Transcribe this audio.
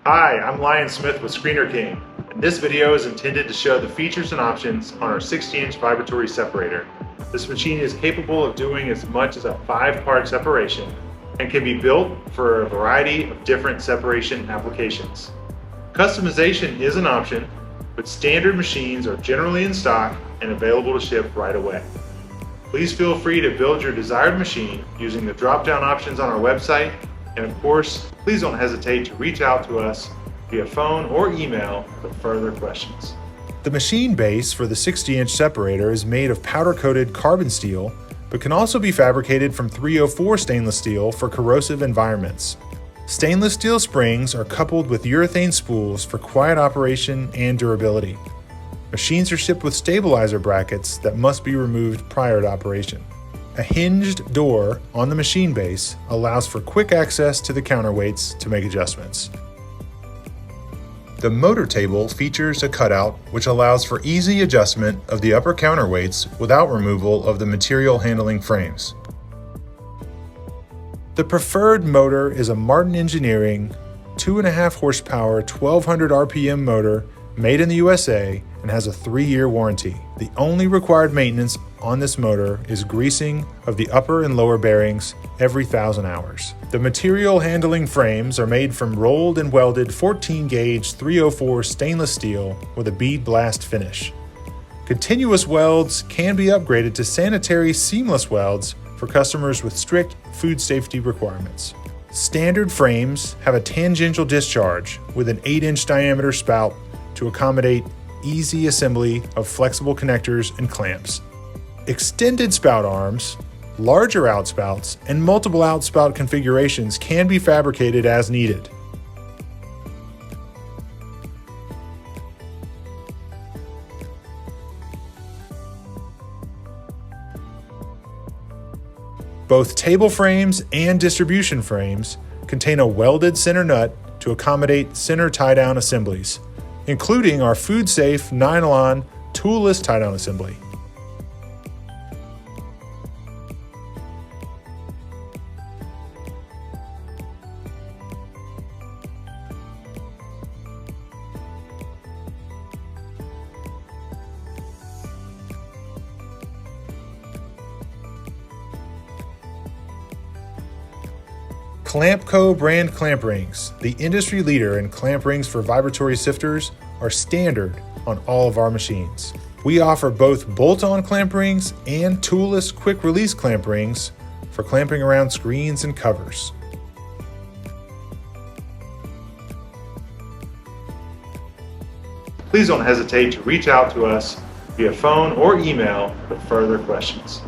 Hi, I'm Ryan Smith with ScreenerKing, and this video is intended to show the features and options on our 60-inch vibratory separator. This machine is capable of doing as much as a 5-part separation and can be built for a variety of different separation applications. Customization is an option, but standard machines are generally in stock and available to ship right away. Please feel free to build your desired machine using the drop-down options on our website. And of course, please don't hesitate to reach out to us via phone or email with further questions. The machine base for the 60-inch separator is made of powder-coated carbon steel, but can also be fabricated from 304 stainless steel for corrosive environments. Stainless steel springs are coupled with urethane spools for quiet operation and durability. Machines are shipped with stabilizer brackets that must be removed prior to operation. A hinged door on the machine base allows for quick access to the counterweights to make adjustments. The motor table features a cutout which allows for easy adjustment of the upper counterweights without removal of the material handling frames. The preferred motor is a Martin Engineering 2.5 horsepower 1200 RPM motor made in the USA and has a 3-year warranty. The only required maintenance on this motor is greasing of the upper and lower bearings every 1,000 hours. The material handling frames are made from rolled and welded 14-gauge 304 stainless steel with a bead blast finish. Continuous welds can be upgraded to sanitary seamless welds for customers with strict food safety requirements. Standard frames have a tangential discharge with an 8-inch diameter spout to accommodate easy assembly of flexible connectors and clamps. Extended spout arms, larger outspouts, and multiple outspout configurations can be fabricated as needed. Both table frames and distribution frames contain a welded center nut to accommodate center tie-down assemblies, including our food-safe nylon toolless tie-down assembly. Clampco brand clamp rings, the industry leader in clamp rings for vibratory sifters, are standard on all of our machines. We offer both bolt-on clamp rings and toolless quick-release clamp rings for clamping around screens and covers. Please don't hesitate to reach out to us via phone or email with further questions.